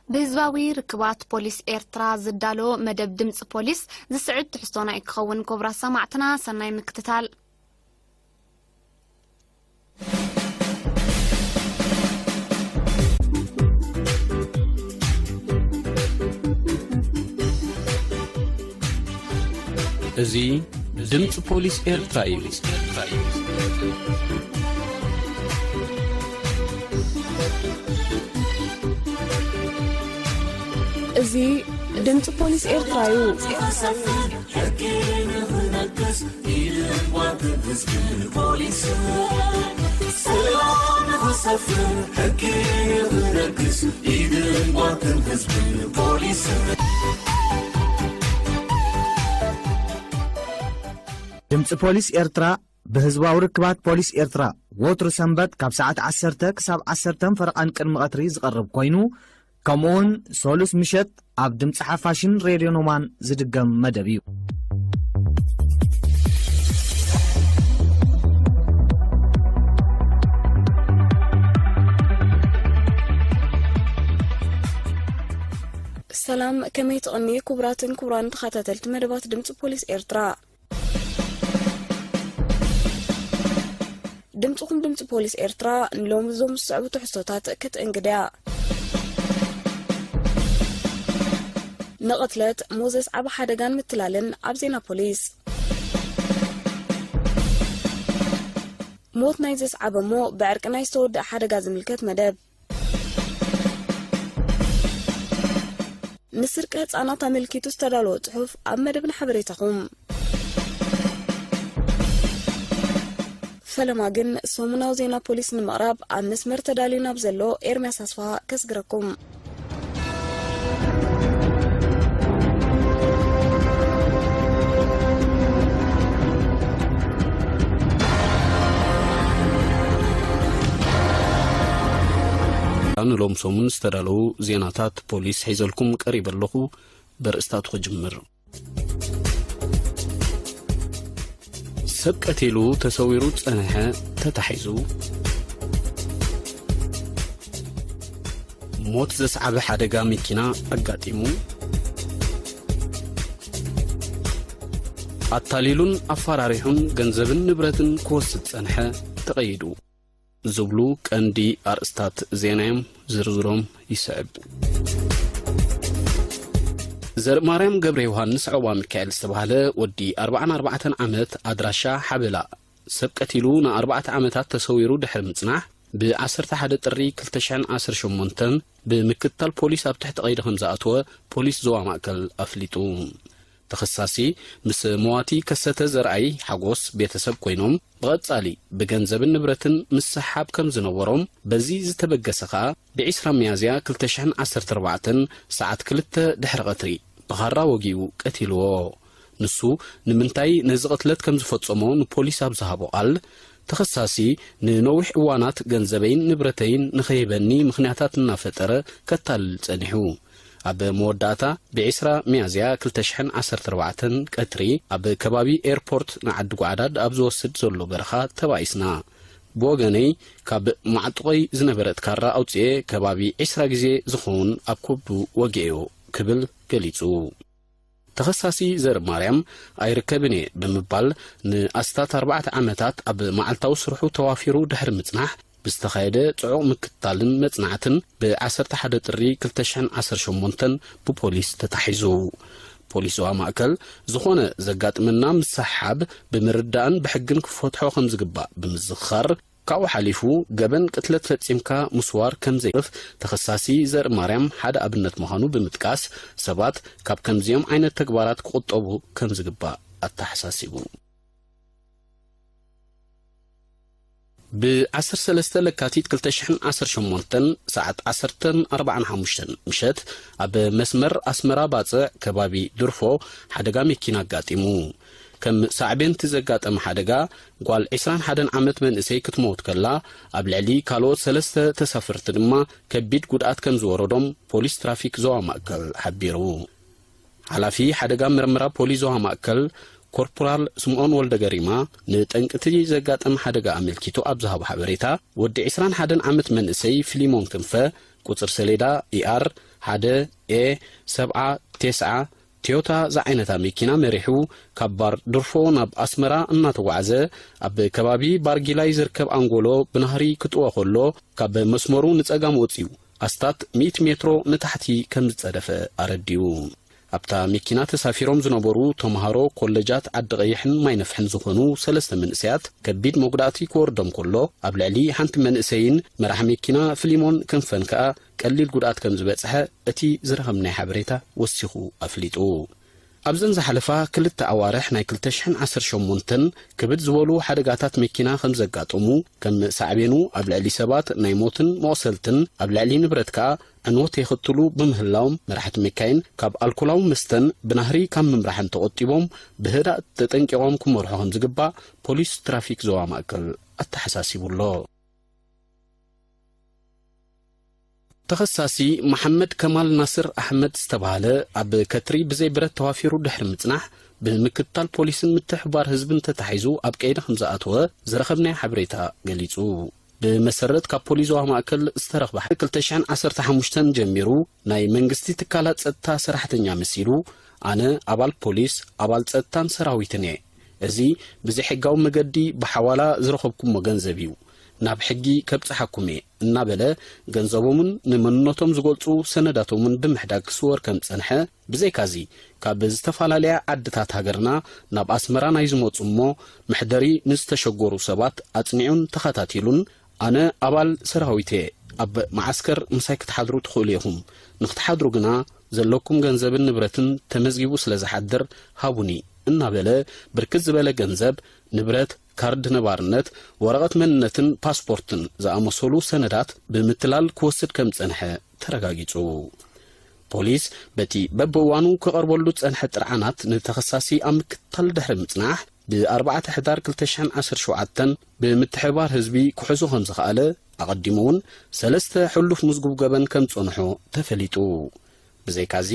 بهزباوي ركبات بوليس إيرترا زدالو مدب دمص بوليس زسعد تحستونا إكخون كبرى سمعتنا سناي مكتتال ازي دمص بوليس إيرترا ازي دمص بوليس إيرترايو دمص بوليس إيرترا بهزباو ركبات بوليس إيرترا ووتر سنبت كاب ساعة 10 كساب 10 فرقان قدم قطري زقرب كوينو كمون سولس مشت عب دمص حفاشن راديو نومان زدقم مدبيو سلام كمي تغني كبران تخاتلت مدبات دمص بوليس إيرترا دمصكم دمص بوليس إيرترا نلوم زوم صعبو تحسوتات كتنقدا نقتلت موزس عبا حدقان متلالن عبزينا بوليس موت نايزس عبا مو بعرق نايستود حدقا زملكت مدب نسرقت أنا تملكيتو استدالو تحوف عب مدبن حبريتهم فلما جن سومنا وزينا بوليس المقرب عن مسمر تدالينا بزلو إرمياس أصفا كسقركم أنا لوم سومن استدالو زيناتات بوليس حيزلكم قريب اللخو برستات جمر سبقتيلو تسويرو تصنحة تتحيزو موت زسعب حدقا مكينا أقاتيمو التاليلون أفراريحون جنزبن نبرتن كوست تصنحة تقيدو زبلو كاندي أرستات زينام زرزروم يسعب زر مريم قبر يوهانس عوا ميكائيل استبهاله ودي 44 عامت أدراشا حبلا سبقتيلو 4 عامتات تسويرو دحر مصنح ب11 طري 2018 بمكتل بوليس اب تحت قيد خمزاتو بوليس زوا ماكل افليتو تخصاصي مس مواتي كسته زرعي حقوس بيتسب كوينوم بغصالي بگنزب نبرتن مسحاب كم زنورم بزي زتبگسخا ب10 ميازيا 2014 ساعات 2 دحر قطري بخرا وغيو قتيلو نسو نمنتاي نزقتلت كم زفصمو نبوليس اب زهابو قال تخصاصي ننوح اوانات گنزبين نبرتين نخيبني مخنياتات نافطره كتال صنيحو اب موداتا ب10 ميازيا 2014 قطري اب كبابي ايربورت نعد قعداد اب زوسد زلو برخا تبايسنا بوغني كاب معطقي زنبرت كارا اوصي كبابي 10 غزي زخون اب كوبدو وغيو كبل قليصو تخصاصي زر مريم ايركبني بمبال ناستات 4 عامتات اب معلتاو سرحو توافيرو دحر مصنح بستخايده صعو مكتالن مصنعتن ب11 طري 2018 ببوليس تتحيزو بوليس وماكل زخونه زغاطمنا مسحاب بمردان بحقن كفتحو خم زغبا بمزخر كاو حليفو جبن قتلت فصيمكا مسوار كم زيف تخصاصي زر مريم حدا ابنت مخانو بمتقاس سبات كاب كمزيوم عينه تغبارات قطبو كم زغبا التحساسيبو ب10 لكاتيت 2018 ساعة 10:45 مشت اب مسمر اسمرا باصع كبابي درفو حدغا مكينا غاطيمو كم ساعبين تزغاطم حدغا قال 21 عامت من اسي كتموت كلا اب لعلي كالوت 3 تسافرت دما كبيد غدات كم زوردوم بوليس ترافيك زوا ماكل حبيرو حلافي حدغا مرمرا بوليس زوا ماكل كوربورال سمعون ولدغريما نطنقتي زغاطم حدغا املكيتو ابزهاب حبريتا ودي 21 عامت من اسي فيليمون كنفه ቁጽር ሰሌዳ ኢአር 1 ኤ 79 ቶዮታ ዝዓይነታ መኪና መሪሑ ካብ ባር ድርፎ ናብ ኣስመራ እናተጓዓዘ ኣብ ከባቢ ባርጊላይ ዝርከብ አንጎሎ ብናህሪ ክጥወ ከሎ ካብ መስመሩ ንጸጋም ወፂኡ ኣስታት 100 ሜትሮ ንታሕቲ ከም ዝጸደፈ ኣረዲዩ ኣብታ መኪና ተሳፊሮም ዝነበሩ ተማሃሮ ኮሌጃት ዓዲ ቀይሕን ማይነፍሕን ዝኾኑ 3 መንእሰያት ከቢድ መጉዳእቲ ክወርዶም ከሎ ኣብ ልዕሊ ሓንቲ መንእሰይን መራሒ መኪና ፍሊሞን ክንፈን ከዓ ቀሊል ጉድኣት ከም ዝበጽሐ እቲ ዝረኸብናይ ሓበሬታ ወሲኹ ኣፍሊጡ ኣብዘን ዝሓለፋ ክልተ ኣዋርሕ ናይ 2018 ክብድ ዝበሉ ሓደጋታት መኪና ከም ዘጋጠሙ ከም ሳዕቤኑ ኣብ ልዕሊ ሰባት ናይ ሞትን መቕሰልትን ኣብ ልዕሊ ንብረት ከዓ ዕንወት የኽትሉ ብምህላዎም መራሕቲ መካይን ካብ ኣልኮላዊ መስተን ብናህሪ ካብ ምምራሕን ተቆጢቦም ብህዳእ ተጠንቂቖም ክመርሑ ከም ዝግባእ ፖሊስ ትራፊክ ዞባ ማእከል ኣተሓሳሲቡሎ ተኸሳሲ መሐመድ ከማል ናስር አሕመድ ዝተባሃለ ኣብ ከትሪ ብዘይ ብረት ተዋፊሩ ድሕሪ ምጽናሕ ብምክትታል ፖሊስን ምትሕባር ህዝብን ተታሒዙ ኣብ ቀይዲ ከም ዝኣተወ ዝረኸብናይ ሓበሬታ ገሊጹ ብመሰረት ካብ ፖሊስ ዞባ ማእከል ዝተረኽበ 2015 ጀሚሩ ናይ መንግስቲ ትካላት ጸጥታ ሰራሕተኛ መሲሉ ኣነ ኣባል ፖሊስ ኣባል ጸጥታን ሰራዊትን እየ እዚ ብዘይሕጋዊ መገዲ ብሓዋላ ዝረኸብኩሞ ገንዘብ እዩ ናብ ሕጊ ከብጽሐኩም እናበለ ገንዘቦምን ንመንነቶም ዝገልጹ ሰነዳቶምን ብምሕዳግ ክስወር ከም ጸንሐ ብዘይካዚ ካብ ዝተፋላለያ ዓድታት ሃገርና ናብ ኣስመራ ናይ ዝመጹ እሞ ምሕደሪ ንዝተሸጎሩ ሰባት ኣጽኒዑን ተኸታቲሉን ኣነ ኣባል ሰራዊት እየ ኣብ ማዓስከር ምሳይ ክትሓድሩ ትኽእሉ ኢኹም ንኽትሓድሩ ግና ዘለኩም ገንዘብን ንብረትን ተመዝጊቡ ስለ ዝሓድር ሃቡኒ እናበለ ብርክት ዝበለ ገንዘብ ንብረት ካርድ ነባርነት ወረቐት መንነትን ፓስፖርትን ዝኣመሰሉ ሰነዳት ብምትላል ክወስድ ከም ጸንሐ ተረጋጊጹ ፖሊስ በቲ በብዋኑ ክቐርበሉ ጸንሐ ጥርዓናት ንተኸሳሲ ኣምክትታል ድሕሪ ምጽናሕ ብ4 ሕዳር 2017 ብምትሕባር ህዝቢ ክሕዙ ከም ዝኽኣለ ኣቐዲሙ እውን 3 ሕሉፍ ምዝጉብ ገበን ከም ጸንሖ ተፈሊጡ ብዘይካዚ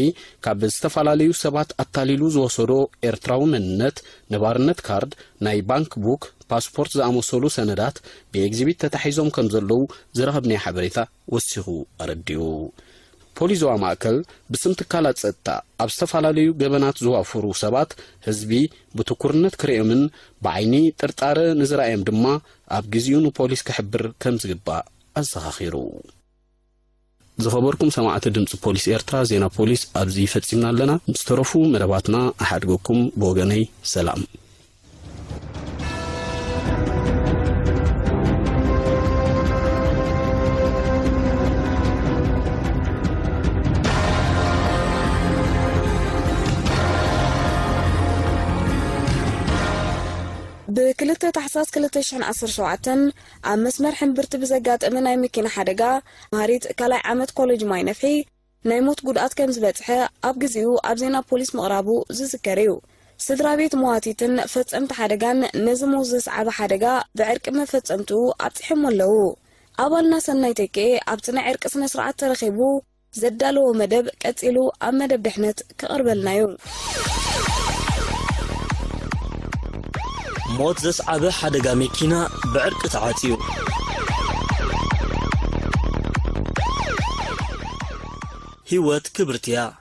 ካብ ዝተፈላለዩ ሰባት ኣታሊሉ ዝወሰዶ ኤርትራዊ መንነት ነባርነት ካርድ ናይ ባንክ ቡክ ፓስፖርት ዝኣመሰሉ ሰነዳት ብኤግዚቢት ተታሒዞም ከም ዘለዉ ዝረኸብናይ ሓበሬታ ወሲኹ ኣረዲዩ ፖሊስ ዞባ ማእከል ብስም ትካላት ጸጥታ ኣብ ዝተፈላለዩ ገበናት ዝዋፈሩ ሰባት ህዝቢ ብትኩርነት ክርእዮምን ብዓይኒ ጥርጣረ ንዝረኣዮም ድማ ኣብ ግዚኡ ንፖሊስ ክሕብር ከም ዝግባእ ኣዘኻኺሩ ዝኸበርኩም ሰማዕቲ ድምፂ ፖሊስ ኤርትራ ዜና ፖሊስ ኣብዚ ፈጺምና ኣለና ምስተረፉ መደባትና ኣሓድገኩም ብወገነይ ሰላም بكلتا تحساس كلتا شحن 17 ኣብ መስመር ሕምብርቲ ብዘጋጠመ ናይ መኪና ሓደጋ ማሪት ካልኣይ ዓመት ኮሌጅ ማይ ነፍሒ ናይ ሞት ጉድኣት ከም ዝበጽሐ ኣብ ግዚኡ ኣብ ዜና ፖሊስ ምቕራቡ ዝዝከር እዩ ስድራ ቤት መዋቲትን ፈጸምቲ ሓደጋን ነዚ ሞት ዘስዓበ ሓደጋ ብዕርቂ መፈጸምቱ ኣጽሒሞ ኣለዉ ኣባልና ሰናይ ተኬ ኣብቲ ናይ ዕርቂ ስነ ስርዓት ተረኺቡ ዘዳለዎ መደብ ቀጺሉ ኣብ መደብ ድሕነት ክቐርበልናዩ موت زسعبه حدقا مكينة بعرق تعاتيو هيوات كبرتيا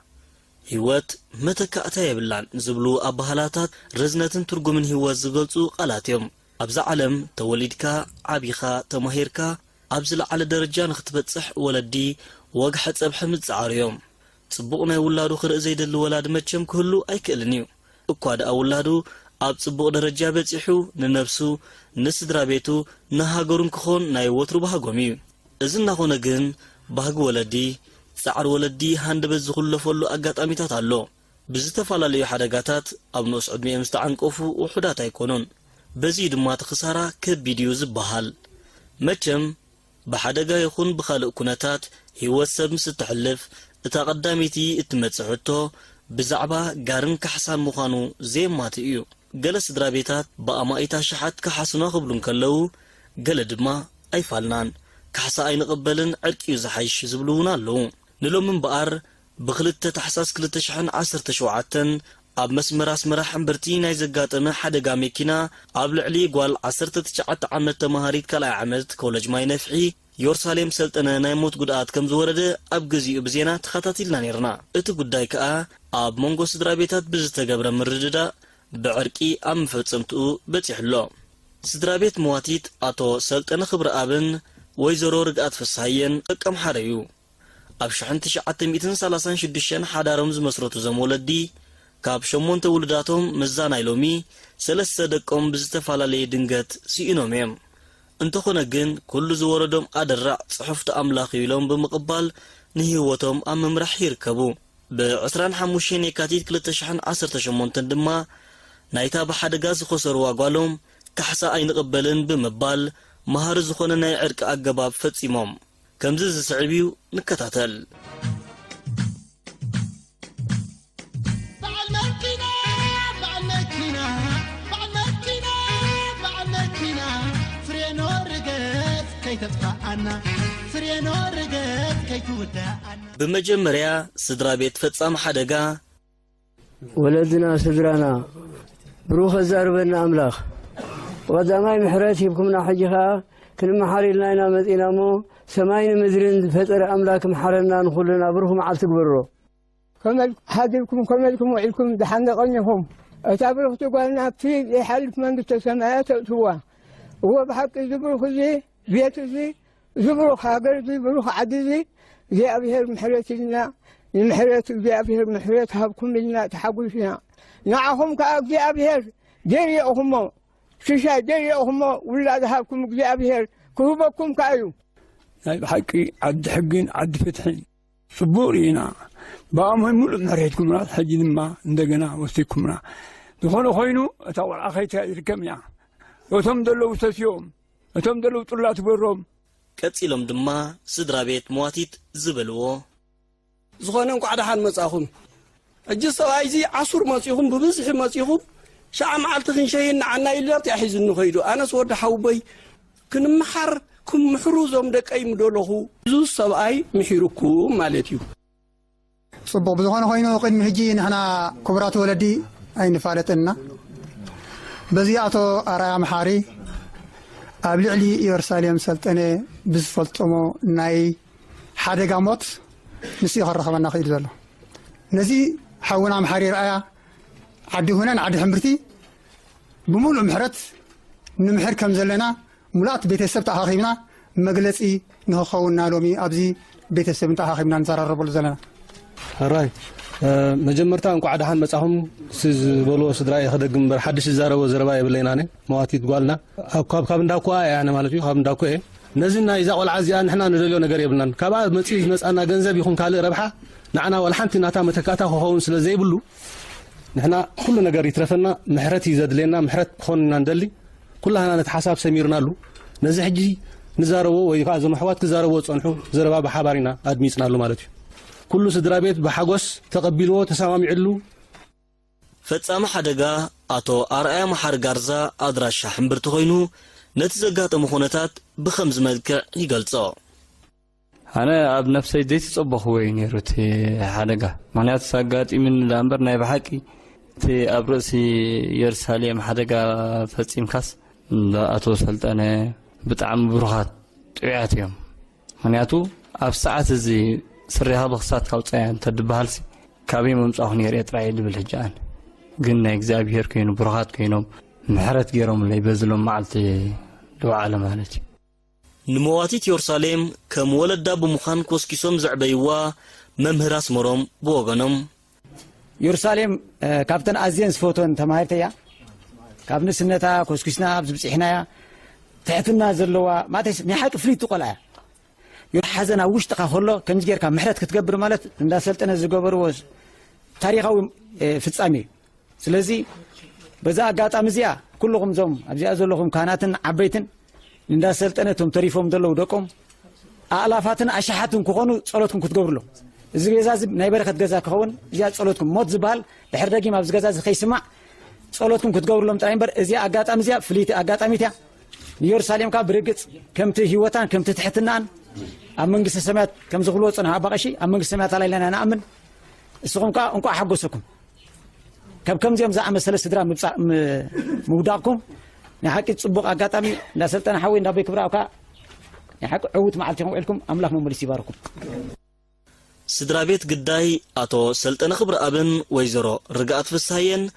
هيوات متكأتا يبلان زبلو أبهالاتات رزنة ترقو من هيوات زغلتو قالاتيوم أبزع علم توليدكا عبيخا تماهيركا أبزل على درجان اختبتصح ولدي واقحت أبحمد زعاريوم صبقنا يولادو خرق زيد الولاد مجم كهلو أيكالنيو اكواد أولادو ኣብ ጽቡቕ ደረጃ በጽሑ ንነፍሱ ንስድራ ቤቱ ንሃገሩን ክኾን ናይ ወትሩ ባህጎም እዩ እዚ እናኾነ ግን ባህጊ ወለዲ ጻዕር ወለዲ ሃንደበት ዝኽለፈሉ ኣጋጣሚታት ኣሎ ብዝተፈላለዩ ሓደጋታት ኣብ ንኡስ ዕድሜኦም ዝተዓንቀፉ ውሑዳት ኣይኮኑን በዚ ድማ ተኽሳራ ከቢድ እዩ ዝበሃል መቸም ብሓደጋ ይኹን ብኻልእ ኩነታት ህይወት ሰብ ምስ እትሕልፍ እታ ቀዳሚቲ እትመጽሕቶ ብዛዕባ ጋርን ካሕሳን ምዃኑ ዘየማት እዩ ገለ ስድራ ቤታት ብኣማኢታ ሸሓት ካሓስና ክብሉን ከለው ገለ ድማ ኣይፋልናን ካሕሳ ኣይንቕበልን ዕርቂ ዝሓይሽ ዝብሉውን ኣለዉ ንሎም እምበኣር ብክልተ ታሕሳስ 2017 ኣብ መስመር ኣስመራ ሕምብርቲ ናይ ዘጋጠመ ሓደጋ መኪና ኣብ ልዕሊ ጓል 19 ዓመት ተማሃሪት ካልኣይ ዓመት ኮሌጅ ማይ ነፍሒ ኢየሩሳሌም ሰልጠነ ናይ ሞት ጉድኣት ከም ዝወረደ ኣብ ግዜኡ ብዜና ተኸታቲልና ነርና እቲ ጉዳይ ከዓ ኣብ መንጎ ስድራ ቤታት ብዝተገብረ ምርድዳ ብዕርቂ ኣብ መፈጸምትኡ በፂሕሎ ስድራ ቤት መዋቲት ኣቶ ሰልጠነ ክብረአብን ወይዘሮ ርግኣት ፍሳሐየን ጠቀም ሓረዩ ኣብ 1936 ሓዳሮም ዝመስረቱ ዘመወለዲ ካብ 8 ውልዳቶም መዛናይ ሎሚ 3 ደቆም ብዝተፈላለየ ድንገት ሲኢኖም እዮም እንተኾነ ግን ኩሉ ዝወረዶም ኣደራዕ ጽሑፍቲ ኣምላኽ ኢሎም ብምቕባል ንህይወቶም ኣብ መምራሕ ይርከቡ ብ25 የካቲት 2018 ድማ ናይታ ብሓደጋ ዝኸሰሩ ጓሎም ካሕሳ ኣይንቕበልን ብምባል መሃር ዝኾነ ናይ ዕርቂ ኣገባብ ፈጺሞም ከምዚ ዝስዕብዩ ንከታተል بمجمريا سدرا بيت فتسام حدقا ولدنا سدرانا بروخ الزاربنا أملاخ وقدامي محراتي بكمنا حجها كل محاري لنا مدينة مو سماين مدرين فتر أملاك محرنا نخلنا بروخ مع تكبروا كمل حاضركم كملكم وعلكم دحنا قلنهم أتابعوا تقولنا في حالك من السماوات هو بحق زبروخ زي بيت زي زبروخ هاجر زي بروخ عدزي زي أبيهر محرتنا المحرت زي أبيهر محرت هابكم لنا تحقوا فيها نعهم كأب زي أبيهر ديري أهم شيشة ديري أهم ولا هابكم زي أبيهر كروبكم كأيو حقي عد حقين عد فتحين صبورينا بأمهم مريتكم راس حجين ما ندقنا وستيكمنا دخلوا خينو أتوار أخيتها يركمنا وتمدلوا وستيوم وتمدلوا طلعت بروم كتسيلهم دما سدرا بيت مواتيت زبلوه زخونهم قعدها المساخون الجسة عايزي عصر مسيخهم ببزح مسيخهم شاع معلتخين شيء عنا إلا تحيز إنه خيدو أنا صور حوبي كن محر كم محروزهم دك أي مدوله زو سبعي محيركم مالتيو صبوا بزخون خوينو قد مهجين إحنا كبرات ولدي أين فارتنا بزياتو أرايا محاري أبلغلي يرساليم سلطنة بزفلتمو ناي حادقا موت نسي خرخبنا خير زلو نزي حونا محاري رأيا عدي هنا عدي حمرتي بمولو محرت نمحر كم زلنا ملات بيت السبت أخيبنا مجلسي نخونا لومي أبزي بيت السبت أخيبنا نزرر ربول زلنا هراي مجمرتا انكو عدحان مصاهم سز بولو سدراي خدغم بر حدش زارو زربا يبليناني مواتيت قالنا كاب نداكو يعني مالتي كاب نداكو نزلنا اذا قول عزيا نحنا ندلو نغير يبلنا كابا مصي نصانا غنزب يكون كال ربحه نعنا والحنت ناتا متكاتا خوون سلازي يبلو نحنا كل نغير يترفنا محرت يزدلنا محرت خوننا ندلي كلنا نتحساب سميرنا له نزي حجي نزارو وي كازو محوات كزارو صنحو زربا بحبارينا ادميصنا له مالتي كل سدرا بيت بحقوس تقبلوا تسامم يعلو فتصام حدقا أتو أرأي محار غارزا أدراش حنبرت خوينو نتزقات مخونتات بخمز ملكع يقلصو أنا أب نفسي ديت صبح وين يروتي حدقا معنات ساقات من الأمبر نايب حكي تي أبرسي يرساليم حدقا فتسيم خاص لا أتو سلطانة بتعم بروحات طويعتهم معناتو أب ساعات زي سريها بخصات كالصيان تدبهالسي كابي ممصاخ نير يطراي بالحجان قلنا اغزابير كينو برغات كينو محرت غيرهم اللي بزلهم معلتي دعاء لمالتي نمواتيت يرساليم كم ولد داب مخان كوسكيسوم زعبيوا ممهراس مروم بوغنم يرساليم كابتن ازينس فوتون تمايرتيا كابن سنتا كوسكيسنا بزبصيحنا تحتنا زلوا ما تس نحق فليت قلع يحزن وش تقخله كم جير كم محرت كتقبر مالت عند سلطنة زجبر وز تاريخه في الصامي سلزي بزا قاطع مزيا كلهم زوم أبزي أزولهم كاناتن عبيتن عند سلطنة تم تريفهم دلوا دكم آلافاتن أشحاتن كخونو صلاتكم كتقبر له زجاز نايبر خد جزاك خون زياد صلاتكم موت زبال لحرداجي ما بزجاز خي سمع صلاتكم كتقبر لهم تعين بر زي قاطع مزيا فليت قاطع ميتها يرساليم كابرقت كم تهيوتان كم تتحتنان أمنجس السمات كم زغلوت أنا بقشي أمنجس السمات على لنا نأمن السقوم كا أنكو أحبسكم كم زي مزاع مسألة سدرا موداكم نحكي تصبغ أقاتمي لا سلطان حوي نبي كبراوكا يحق عود معلتهم وعلكم أملاك مملس يباركم سدرا بيت قداي أتو سلطنة خبر أبن ويزرو رقعت في الساين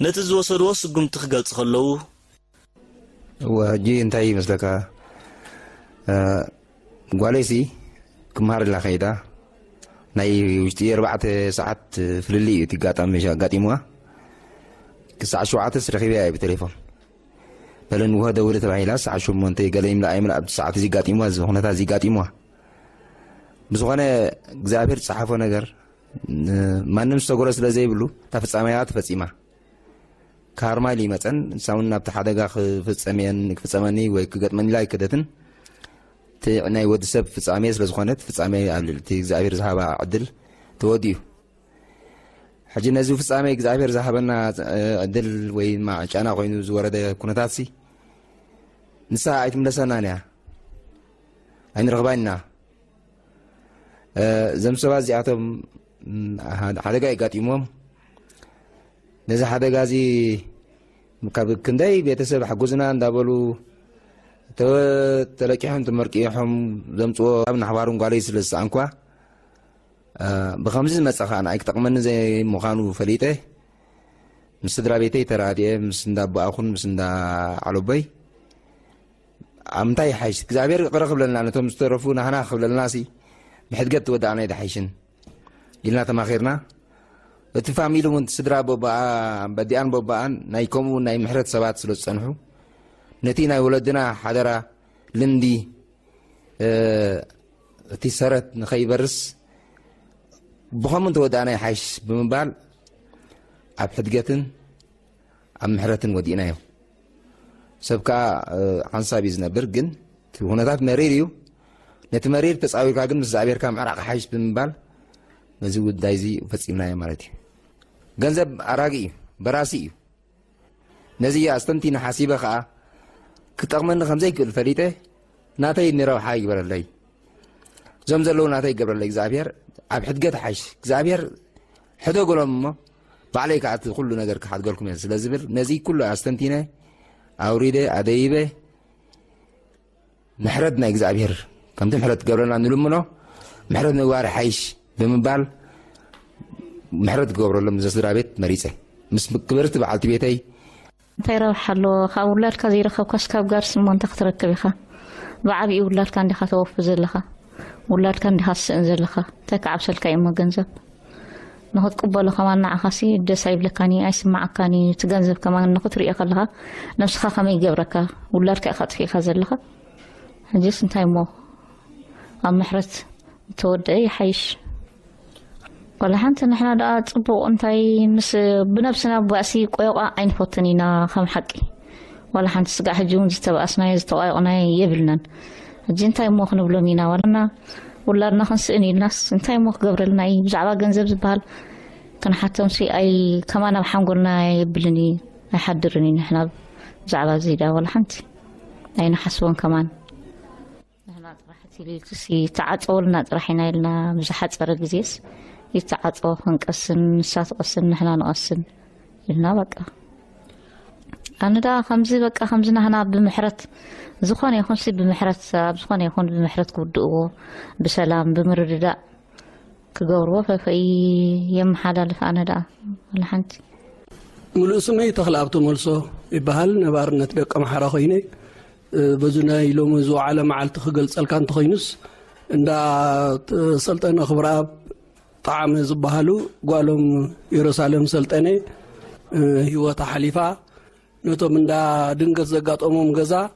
نتزو سروس قمت خقلت خلو وجي انتهي مثلك قواليسي كمهار الله خيدا ناي وشتي 4 ساعات في الليل تقاطع مشا قاطيموا كساعة شوعات سرخيبيا بتليفون بلن وها دولة تبعيلا ساعة شو منتي قال يملا يملا ساعات زي قاطيموا هنا زي قاطيموا بزغنا እግዚአብሔር ጻሐፈ ነገር ማንም ሰጎረ ስለዘይ ብሉ ተፈጻማያት ፈጺማ ካርማሊ መፀን ሳውና በተሐደጋ ፍጸመኒ ወይ ከገጥመኒ ላይ ከደትን ናይ ወድሰብ ፍጻሜ ስለዝኾነት ፍጻሜ አልልቲ እግዚአብሔር ዝሃባ ዕድል ተወዲዩ ሕጂ ነዚ ፍጻሜ እግዚአብሔር ዝሃበና ዕድል ወይ ማጫና ኮይኑ ዝወረደ ኩነታት ሲ ንሳ አይትምለሰናንያ አይንረኽባይና زمسوا زياتهم حدا جاي قاتيمهم نزح حدا جازي كنداي بيتسب حجوزنا ندابلو تلاقيهم تمركيهم زمسوا ابن حوارهم قالي سلس عنكوا بخمسين مسخة أنا أكتر من زي مخانو فليته مستدرا بيتي تراديه مسندا بأخون مسندا علوبي أمتى حاج كزابير قرق لنا نتوم مسترفونا هنا خبل الناسي بحد قد ودعنا يدحيشن يلنا تماخيرنا وتفهمي لهم انت سدرا بوبا بديان بوبان نايكمو ناي محرت سبات سلو تصنحو نتينا ولدنا حدرا لندي تسرت نخيبرس بخم انت ودعنا يحيش بمبال عبحد قتن عم محرتن ودينا يو سبكا عنصابي زنبر جن هنا ذات مريريو نتمرير تساوي كاغن مزابير كام عراق حاج بمبال نزود دايزي فصيمنا يا مالتي ገንዘብ አራጊ በራሲ ነዚያ አስተንቲና ሐሲበኻ ክጠቅመን ከምዘይ ክል ፈሊጠ ናተይ ንረው ሓይ ይበረለይ ዞም ዘለው ናተይ ይገብረለይ እግዚአብሔር ኣብ ሕድገት ሓሽ እግዚአብሔር ሕደጎሎም እሞ ባዕለይ ከዓት ኩሉ ነገር ክሓድገልኩም እየ ስለዝብል ነዚ ኩሉ አስተንቲነ አውሪደ አደይበ ምሕረት ናይ እግዚአብሔር ከምቲ ምሕረት ገብረና ንልምኖ ምሕረት ምግባር ሓይሽ ብምባል ምሕረት ገብረሎም ዘስድራ ቤት መሪፀ ምስ ክብርቲ በዓልቲ ቤተይ እንታይ ረብሓ ኣለዎ ካብ ውላድካ ዘይረኸብካስ ካብ ጋር ስሞንታ ክትረክብ ኢኻ ብዓብዪ ውላድካ እንዲኻ ተወፍ ዘለኻ ውላድካ እንዲኻ ትስእን ዘለኻ እንታይ ከዓብሰልካ እሞ ገንዘብ ንኽትቅበሎ ከማን ንዓኻሲ ደስ ኣይብለካኒ ኣይስማዓካኒ እቲ ገንዘብ ከማን ንኽትሪኦ ከለኻ ነብስኻ ከመይ ይገብረካ ውላድካ ኢኻ ጥፊእኻ ዘለኻ ሕጂስ እንታይ እሞ ኣብ ምሕረት ተወድአ ይሓይሽ ولا حنت نحن دا صبو انتي مس بنفسنا باسي قيقا عين فوتنينا خم حقي ولا حنت سقا حجون زتباسنا يزتوايقنا يبلنن جنتاي مو خنبلومينا ولا نخنسني الناس انتي مو قبرلنا بزعبا غنزب زبال كان حتى شي اي كمان بحنقولنا يبلني يحضرني نحن زعبا زيدا ولا حنت اين حسون كمان نحن راحتي لي تسي تعطولنا راحينا لنا مزحات برغزيس يتعاطوا خنقسن سات قسن نحنا نقسن لنا بقى انا دا خمسي بقى خمسنا هنا بمحرت زخون يكون سي بمحرت زخون يكون بمحرت كودو بسلام بمرددا كغورو ففي يم حلال انا دا ولا حنت ملوسمي تخلابتو ملسو يبحال نبارنت دق محرا خويني بزنا يلوم زو على معلت خغلصلكان تخينس اندا سلطنه خبره طعام زبهالو قالهم يروسالم سلطنه هيوتا حليفه نتو مندا دنگت زغاطومم غزا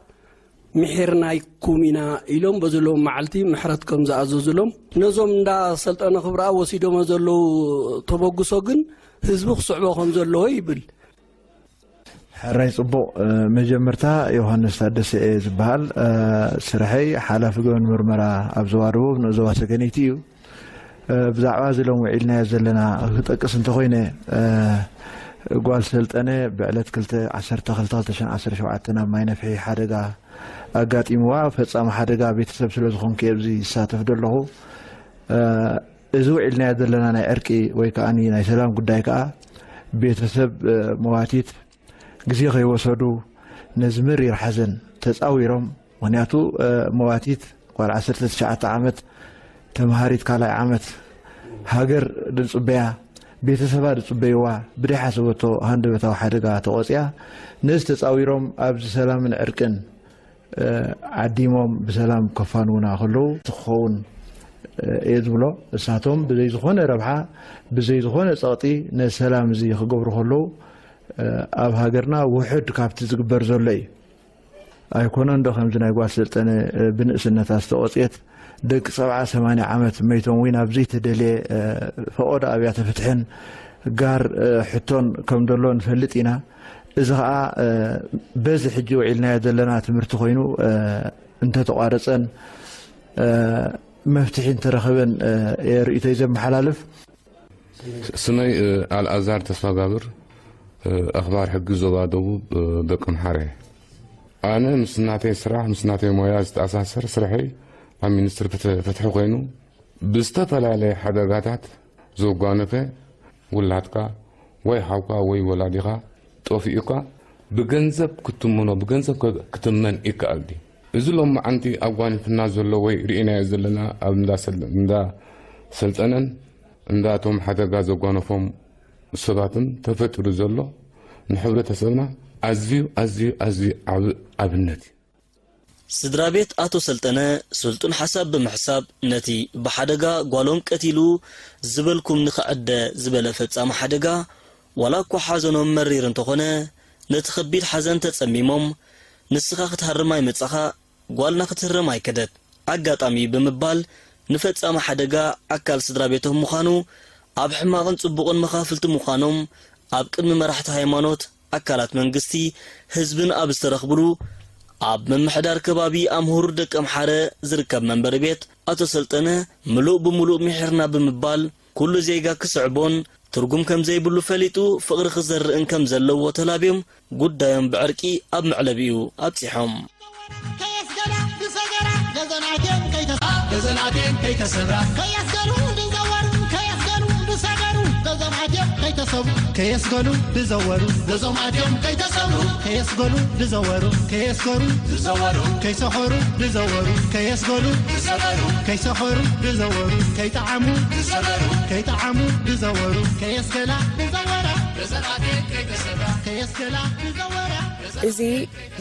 محرنا يكومينا يلوم بزلوم معلتي محرتكم زاززلوم نزوم ندا سلطنه خبره وسيدو مزلو تبغسو گن حزب صعبهم زلو يبل حراي صبو مجمرتا يوحنس تادس زبال سرحي حلاف جون مرمرا ابزوارو نزوا سكنيتيو بزعوا زلهم وعيلنا زلنا تقص انت خوينه قال سلطنه بعلت كلت 10 شوعتنا ما ينفعي حدقه اقاطيموا فصام حدقه بيتسب سلازخون كيبزي يساتف دلهو ازو عيلنا زلنا ناي ارقي وي كاني ناي سلام غداي كا بيتسب مواتيت غزي خيوسدو نزمر يرحزن تصاويرهم ونياتو مواتيت ቆል 19 ዓመት ተምሃሪት ካልኣይ ዓመት ሃገር ድጽበያ ቤተሰባ ድጽበይዋ ብድሓ ሰበቶ ሃንደበታዊ ሓደጋ ተቆጽያ ነዝ ተጻዊሮም ኣብዚ ሰላምን ዕርቅን ዓዲሞም ብሰላም ከፋንውና ከለዉ ትኸውን እየ ዝብሎ እሳቶም ብዘይ ዝኾነ ረብሓ ብዘይ ዝኾነ ጸቕጢ ነዚ ሰላም እዚ ክገብሩ ከለዉ ኣብ ሃገርና ውሕድ ካብቲ ዝግበር ዘሎ እዩ ኣይኮነን ዶ ከምዚ ናይ ጓል ስልጠነ ብንእስነታ ዝተቆፅየት ደቂ 70-80 ዓመት መይቶም ወይ ናብ ዘይተደልየ ፈቆዶ ኣብያተ ፍትሕን ጋር ሕቶን ከም ዘሎ ንፈልጥ ኢና እዚ ከዓ በዚ ሕጂ ውዒልናዮ ዘለና ትምህርቲ ኮይኑ እንተተቋረፀን መፍትሒ እንተረኸበን ርእይቶይ ዘመሓላልፍ ስመይ አልአዛር ተስፋ ጋብር أخبار حق ዞባ ደቡብ ደቂ ኣምሓራ ኣነ ምስ ናተይ ስራሕ ምስ ናተይ ሞያ ዝተኣሳሰር ስርሐይ ኣብ ሚኒስትሪ ፍትሒ ኮይኑ ብዝተፈላለየ ሓደጋታት ዘጓነፈ ውላድካ ወይ ሓውካ ወይ ወላዲኻ ጠፊኡካ ብገንዘብ ክትምኖ ብገንዘብ ክትመን ይከኣል ዲ እዚ ሎም ዓንቲ ኣጓኒፍና ዘሎ ወይ ርኢናዮ ዘለና ኣብ እንዳ ሰልጠነን እንዳቶም ሓደጋ ዘጓነፎም ሰባትን ተፈጥሩ ዘሎ ንሕብረተሰብና ኣዝዩ ኣብነት ስድራ ቤት አቶ ሰልጠነ ስልጡን ሓሳብ ብምሕሳብ ነቲ ብሓደጋ ጓሎም ቀቲሉ ዝበልኩም ንኽዕደ ዝበለ ፈጻሚ ሓደጋ ወላ እኳ ሓዘኖም መሪር እንተኾነ ነቲ ከቢድ ሓዘን ተጸሚሞም ንስኻ ክትሃርም ኣይመጻኻ ጓልና ክትህርም ኣይከደት ኣጋጣሚ ብምባል ንፈጻሚ ሓደጋ ኣካል ስድራ ቤቶም ምዃኑ ኣብ ሕማቕን ጽቡቕን መኻፍልቲ ምዃኖም ኣብ ቅድሚ መራሕቲ ሃይማኖት ኣካላት መንግስቲ ህዝብን ኣብ ዝተረኽብሉ ኣብ መምሕዳር ከባቢ ኣምሁር ደቂ ኣምሓረ ዝርከብ መንበሪ ቤት አቶ ሰልጠነ ምሉእ ብምሉእ ምሕርና ብምባል ኩሉ ዜጋ ክስዕቦን ትርጉም ከም ዘይብሉ ፈሊጡ ፍቕሪ ክዘርእን ከም ዘለዎ ተላብዮም ጉዳዮም ብዕርቂ ኣብ ምዕለቢኡ ኣብፂሖም كيسقلوا بزوروا دزوم عديم كيتسوروا كيسقلوا بزوروا كيسقلوا كيسحروا بزوروا كيسقلوا كيسحروا بزوروا كيتعموا بزوروا كيسقلا بزورا كيسقلا بزورا እዚ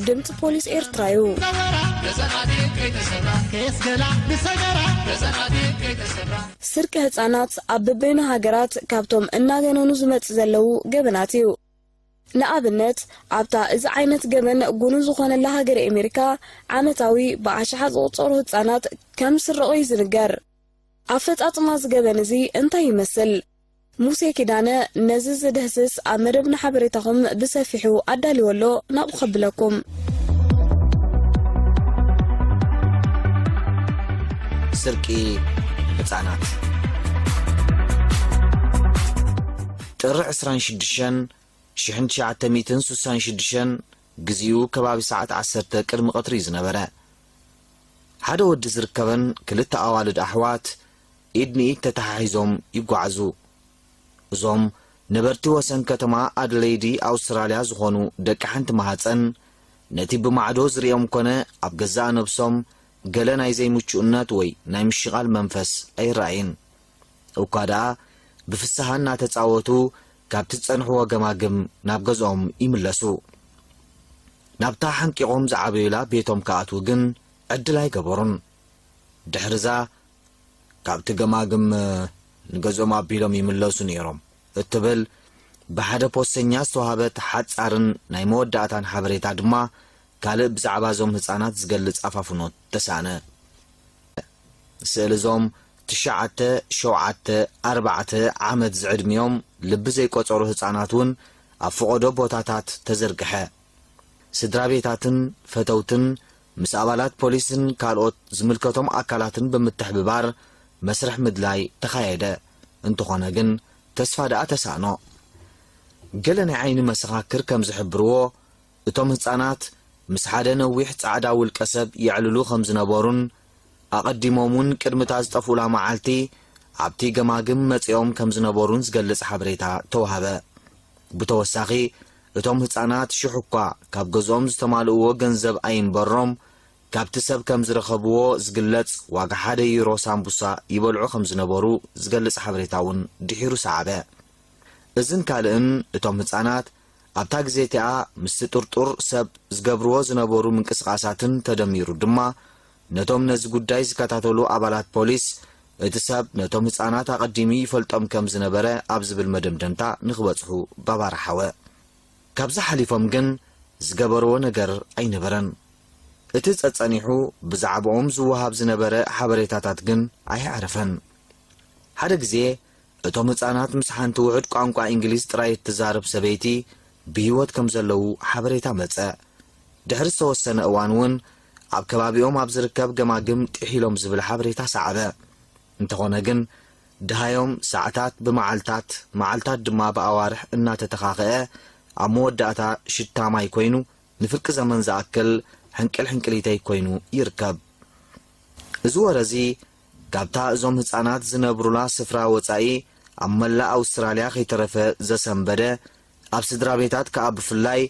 ድምፂ ፖሊስ ኤርትራ እዩ ስርቂ ህፃናት ኣብ በበይኑ ሃገራት ካብቶም እናገነኑ ዝመጽእ ዘለው ገበናት እዩ ንኣብነት ኣብታ እዚ ዓይነት ገበን ጉኑ ዝኾነላ ሃገር ኣሜሪካ ዓመታዊ ብኣሽሓት ዝቑፀሩ ህፃናት ከም ስርቆ ይዝንገር ኣፈጻጽማ ዝገበን እዚ እንታይ ይመስል ሙሴ ኪዳነ ነዚ ዝድህስስ ኣብ መደብና ሓበሬታኹም ብሰፊሑ ኣዳልወሎ ናብኡ ኸብለኩም ስርቂ ህፃናት ጥሪ 26/1966 ግዚኡ ከባቢ ሰዓት 10 ቅድሚ ቀትሪ ዝነበረ ሓደ ወዲ ዝርከበን ክልተ ኣዋልድ ኣሕዋት ኢድኒኢድ ተተሓሒዞም ይጓዓዙ እዞም ነበርቲ ወሰን ከተማ ኣድሌይዲ ኣውስትራልያ ዝኾኑ ደቂ ሓንቲ ማህፀን ነቲ ብማዕዶ ዝርኦም ኮነ ኣብ ገዛእ ነብሶም ገለ ናይ ዘይምቹእነት ወይ ናይ ምሽቓል መንፈስ ኣይረኣይን እኳ ደኣ ብፍስሓ እናተፃወቱ ካብቲ ዝፀንሕዎ ገማግም ናብ ገዝኦም ይምለሱ ናብታ ሓንቂቖም ዝዓበዩላ ቤቶም ከኣትዉ ግን ዕድል ኣይገበሩን ድሕርዛ ካብቲ ገማግም ንገዝኦም ኣቢሎም ይምለሱ ነይሮም እትብል ብሓደ ፖስተኛ ዝተዋሃበት ሓፃርን ናይ መወዳእታን ሓበሬታ ድማ ካልእ ብዛዕባ እዞም ህፃናት ዝገልጽ ኣፋፍኖት ተሳነ ስእሊ እዞም 9-7-4 ዓመት ዝዕድሚዮም ልቢ ዘይቆፀሩ ህፃናት እውን ኣብ ፍቆዶ ቦታታት ተዘርግሐ ስድራ ቤታትን ፈተውትን ምስ ኣባላት ፖሊስን ካልኦት ዝምልከቶም ኣካላትን ብምትሕብባር መስርሕ ምድላይ ተኻየደ እንተኾነ ግን ተስፋ ደኣ ተሳኖ ገለ ናይ ዓይኒ መሰኻክር ከም ዝሕብርዎ እቶም ህፃናት ምስ ሓደ ነዊሕ ጻዕዳ ውልቀ ሰብ ይዕልሉ ከም ዝነበሩን ኣቐዲሞምን ቅድሚታ ዝጠፍኡላ መዓልቲ ኣብቲ ገማግም መጺኦም ከም ዝነበሩን ዝገልጽ ሓበሬታ ተዋሃበ ብተወሳኺ እቶም ህፃናት ሽሑኳ ካብ ገዝኦም ዝተማልእዎ ገንዘብ ኣይንበሮም ካብቲ ሰብ ከም ዝረኸብዎ ዝግለጽ ዋጋ 1 ዩሮ ሳምቡሳ ይበልዑ ከም ዝነበሩ ዝገልጽ ሓበሬታ እውን ድሒሩ ሰዓበ። እዝን ካልእን እቶም ህፃናት ኣብታ ግዜ እቲኣ ምስ ጥርጡር ሰብ ዝገብርዎ ዝነበሩ ምንቅስቃሳትን ተደሚሩ ድማ ነቶም ነዚ ጉዳይ ዝከታተሉ ኣባላት ፖሊስ እቲ ሰብ ነቶም ህፃናት ኣቐዲሚ ይፈልጦም ከም ዝነበረ ኣብ ዝብል መደምደምታ ንኽበጽሑ ባባርሓወ። ካብዚ ሓሊፎም ግን ዝገበርዎ ነገር ኣይነበረን። እቲ ጸጸኒሑ ብዛዕባኦም ዝወሃብ ዝነበረ ሓበሬታታት ግን ኣይዓረፈን። ሓደ ግዜ እቶም ህፃናት ምስ ሓንቲ ውዕድ ቋንቋ እንግሊዝ ጥራይ እትዛረብ ሰበይቲ ብህይወት ከም ዘለዉ ሓበሬታ መጸ። ድሕሪ ዝተወሰነ እዋን እውን ኣብ ከባቢኦም ኣብ ዝርከብ ገማግም ጥሒሎም ዝብል ሓበሬታ ሰዓበ። እንተኾነ ግን ድሃዮም ሰዓታት ብመዓልታት መዓልታት ድማ ብኣዋርሕ እናተተኻኽአ ኣብ መወዳእታ ሽታማይ ኮይኑ ንፍርቂ ዘመን ዝኣክል ሕንቅልሕንቅሊተይ ኮይኑ ይርከብ። እዚ ወረዚ ካብታ እዞም ህፃናት ዝነብሩላ ስፍራ ወፃኢ ኣብ መላእ ኣውስትራልያ ከይተረፈ ዘሰንበደ ኣብ ስድራ ቤታት ከዓ ብፍላይ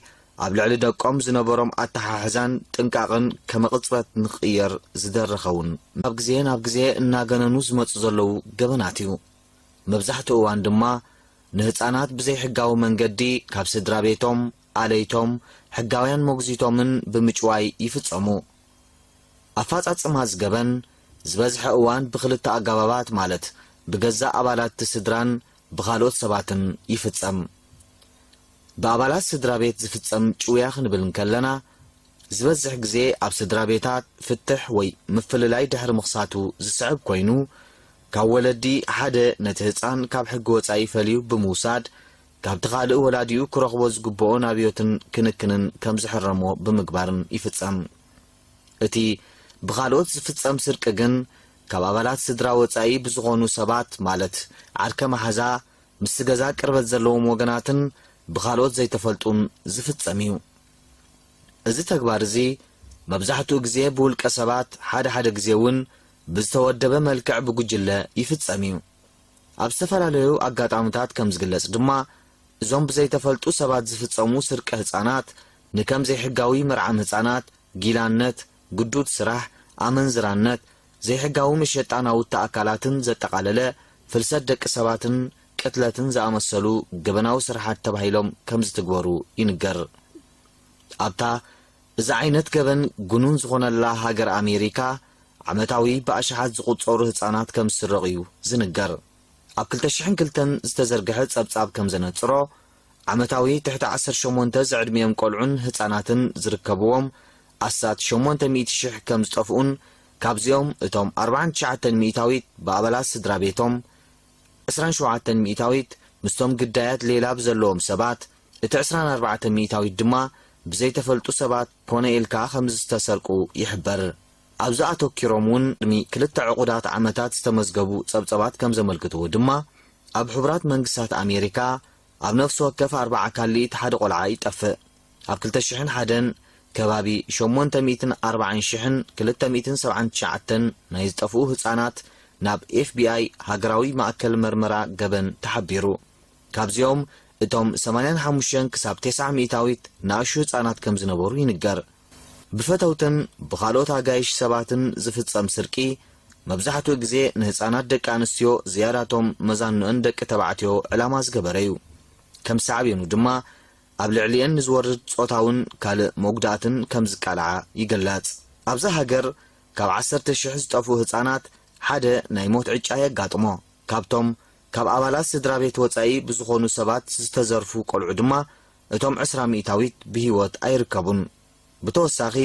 ኣብ ልዕሊ ደቆም ዝነበሮም ኣተሓሕዛን ጥንቃቕን ከመቕፅበት ንኽቕየር ዝደረኸውን ኣብ ግዜ ናብ ግዜ እናገነኑ ዝመፁ ዘለዉ ገበናት እዩ። መብዛሕትኡ እዋን ድማ ንህፃናት ብዘይ ሕጋዊ መንገዲ ካብ ስድራ ቤቶም ኣለይቶም ሕጋውያን ሞግዚቶምን ብምጭዋይ ይፍጸሙ። ኣፋጻጽማ ዝገበን ዝበዝሐ እዋን ብኽልተ ኣገባባት ማለት ብገዛእ ኣባላት ስድራን ብኻልኦት ሰባትን ይፍጸም። ብኣባላት ስድራ ቤት ዝፍጸም ጭውያ ክንብል እንከለና ዝበዝሕ ግዜ ኣብ ስድራ ቤታት ፍትሕ ወይ ምፍልላይ ድሕሪ ምኽሳቱ ዝስዕብ ኮይኑ ካብ ወለዲ ሓደ ነቲ ህፃን ካብ ሕጊ ወፃኢ ፈልዩ ብምውሳድ ካብቲ ካልእ ወላዲኡ ክረኽቦ ዝግብኦ ናብዮትን ክንክንን ከም ዝሕረሞ ብምግባርን ይፍጸም። እቲ ብኻልኦት ዝፍጸም ስርቂ ግን ካብ ኣባላት ስድራ ወፃኢ ብዝኾኑ ሰባት ማለት ዓርከ ማሕዛ ምስ ገዛ ቅርበት ዘለዎም ወገናትን ብኻልኦት ዘይተፈልጡን ዝፍጸም እዩ። እዚ ተግባር እዚ መብዛሕትኡ ግዜ ብውልቀ ሰባት ሓደ ግዜ እውን ብዝተወደበ መልክዕ ብጉጅለ ይፍጸም እዩ። ኣብ ዝተፈላለዩ ኣጋጣሚታት ከም ዝግለጽ ድማ እዞም ብዘይተፈልጡ ሰባት ዝፍጸሙ ስርቂ ህፃናት ንከም ዘይሕጋዊ ምርዓም ህፃናት፣ ጊላነት፣ ግዱድ ስራሕ፣ ኣመንዝራነት፣ ዘይሕጋዊ መሸጣ ናውቲ ኣካላትን ዘጠቓለለ ፍልሰት ደቂ ሰባትን ቅትለትን ዝኣመሰሉ ገበናዊ ስራሓት ተባሂሎም ከም ዝትግበሩ ይንገር። ኣብታ እዚ ዓይነት ገበን ጉኑን ዝኾነላ ሃገር ኣሜሪካ ዓመታዊ ብኣሽሓት ዝቝጸሩ ህፃናት ከም ዝስረቑ እዩ ዝንገር። ኣብ 2002 ዝተዘርግሐ ጸብጻብ ከም ዘነጽሮ ዓመታዊ ትሕቲ 18 ዝዕድሚኦም ቆልዑን ህፃናትን ዝርከብዎም ኣሳት 800,000 ከም ዝጠፍኡን ካብዚኦም እቶም 49 ሚእታዊት ብኣባላት ስድራ ቤቶም 27 ሚእታዊት ምስቶም ግዳያት ሌላ ብዘለዎም ሰባት እቲ 24 ሚእታዊት ድማ ብዘይተፈልጡ ሰባት ኮነ ኢልካ ከም ዝተሰርቁ ይሕበር። ኣብዚ ኣተኪሮም እውን ቅድሚ 2 ዕቁዳት ዓመታት ዝተመዝገቡ ጸብጸባት ከም ዘመልክትዎ ድማ ኣብ ሕቡራት መንግስታት ኣሜሪካ ኣብ ነፍሲ ወከፍ 40 ካሊኢት ሓደ ቆልዓ ይጠፍእ። ኣብ 2001 ከባቢ 840,279 ናይ ዝጠፍኡ ህፃናት ናብ FBI ሃገራዊ ማእከል መርመራ ገበን ተሓቢሩ። ካብዚኦም እቶም 85 ክሳብ 90 ሚእታዊት ንኣሽቱ ህፃናት ከም ዝነበሩ ይንገር። ብፈተውትን ብኻልኦት ኣጋይሽ ሰባትን ዝፍጸም ስርቂ መብዛሕትኡ ግዜ ንህፃናት ደቂ ኣንስትዮ ዝያዳቶም መዛንኡን ደቂ ተባዕትዮ ዕላማ ዝገበረ እዩ። ከም ሳዕብየኑ ድማ ኣብ ልዕሊአን ንዝወርድ ጾታውን ካልእ መጉዳእትን ከም ዝቃልዓ ይገለጽ። ኣብዛ ሃገር ካብ 10,000 ዝጠፍኡ ህፃናት ሓደ ናይ ሞት ዕጫ የጋጥሞ። ካብቶም ካብ ኣባላት ስድራ ቤት ወፃኢ ብዝኾኑ ሰባት ዝተዘርፉ ቆልዑ ድማ እቶም 20 ሚእታዊት ብህይወት ኣይርከቡን። ብተወሳኺ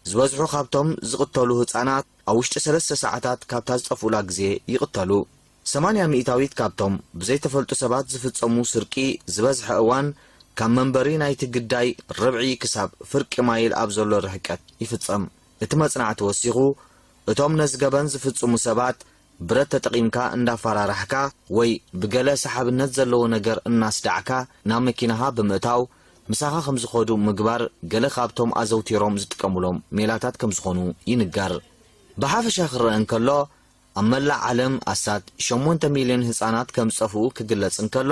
ዝበዝሑ ካብቶም ዝቕተሉ ህፃናት ኣብ ውሽጢ 3 ሰዓታት ካብታ ዝጠፍኡላ ግዜ ይቕተሉ። 80 ሚእታዊት ካብቶም ብዘይተፈልጡ ሰባት ዝፍጸሙ ስርቂ ዝበዝሐ እዋን ካብ መንበሪ ናይቲ ግዳይ ርብዒ ክሳብ ፍርቂ ማይል ኣብ ዘሎ ርሕቀት ይፍጸም። እቲ መጽናዕቲ ወሲኹ እቶም ነዚ ገበን ዝፍጽሙ ሰባት ብረት ተጠቒምካ እንዳፈራራሕካ ወይ ብገለ ሰሓብነት ዘለዎ ነገር እናስዳዕካ ናብ መኪናኻ ብምእታው ምሳኻ ከም ዝኸዱ ምግባር ገለ ካብቶም ኣዘውቲሮም ዝጥቀሙሎም ሜላታት ከም ዝኾኑ ይንገር። ብሓፈሻ ክረአ እንከሎ ኣብ መላእ ዓለም ኣሳት 8 ሚልዮን ህፃናት ከም ዝጠፍኡ ክግለጽ እንከሎ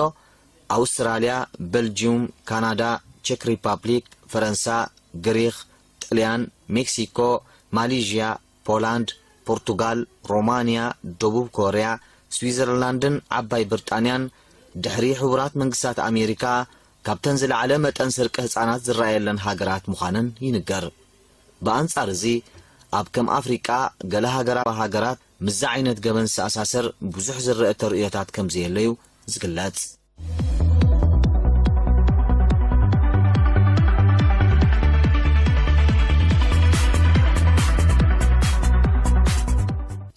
ኣውስትራልያ፣ ቤልጅየም፣ ካናዳ፣ ቼክ ሪፐብሊክ፣ ፈረንሳ፣ ግሪክ፣ ጣልያን፣ ሜክሲኮ፣ ማሌዥያ፣ ፖላንድ፣ ፖርቱጋል፣ ሮማንያ፣ ደቡብ ኮርያ፣ ስዊዘርላንድን ዓባይ ብሪጣንያን ድሕሪ ሕቡራት መንግስታት ኣሜሪካ ካብተን ዝለዓለ መጠን ስርቂ ህፃናት ዝረኣየለን ሃገራት ምዃነን ይንገር። ብኣንጻር እዚ ኣብ ከም ኣፍሪቃ ገለ ሃገራት ምዛ ዓይነት ገበን ዝሰኣሳሰር ብዙሕ ዝረአ ተርእዮታት ከም ዘየለዩ ዝግለጽ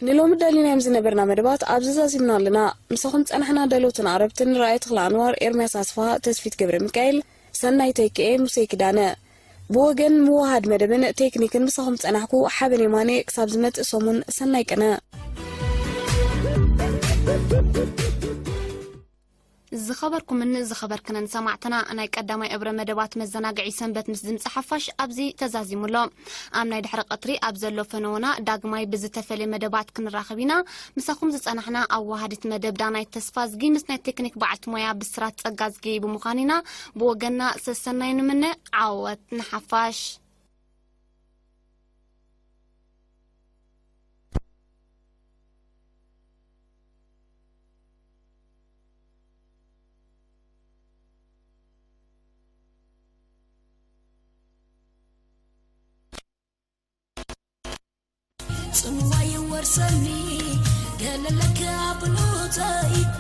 ንሎም ዳሊናም ዝነበርና መደባት ኣብዚ ዛዚምና ኣለና ምሳኹም ጸናሕና ደሎትን ዓረብትን ራእየት ክላ ኣንዋር ኤርምያስ ኣስፋ ተስፊት ገብረ ሚካኤል ሰናይ ተይክኤ ሙሴ ኪዳነ ብወገን ምዋሃድ መደብን ቴክኒክን ምሳኹም ጸናሕኩ ሓበን የማኔ ክሳብ ዝመጽእ ሰሙን ሰናይ ቀነ ዝኸበርኩምን ዝኸበርክነን ሰማዕትና ናይ ቀዳማይ እብረ መደባት መዘናግዒ ሰንበት ምስ ድምፂ ሓፋሽ ኣብዚ ተዛዚሙሎ ኣብ ናይ ድሕሪ ቀትሪ ኣብ ዘሎ ፈነወና ዳግማይ ብዝተፈለየ መደባት ክንራኸብ ኢና ምሳኹም ዝጸናሕና ኣብ ዋሃዲት መደብ ዳናይ ተስፋ ዝጊ ምስ ናይ ቴክኒክ በዓልቲ ሞያ ብስራት ጸጋ ዝጊ ብምዃን ኢና ብወገንና ሰሰናይ ንምነ ዓወት ንሓፋሽ صنواي ورسني قال لك أبلوتي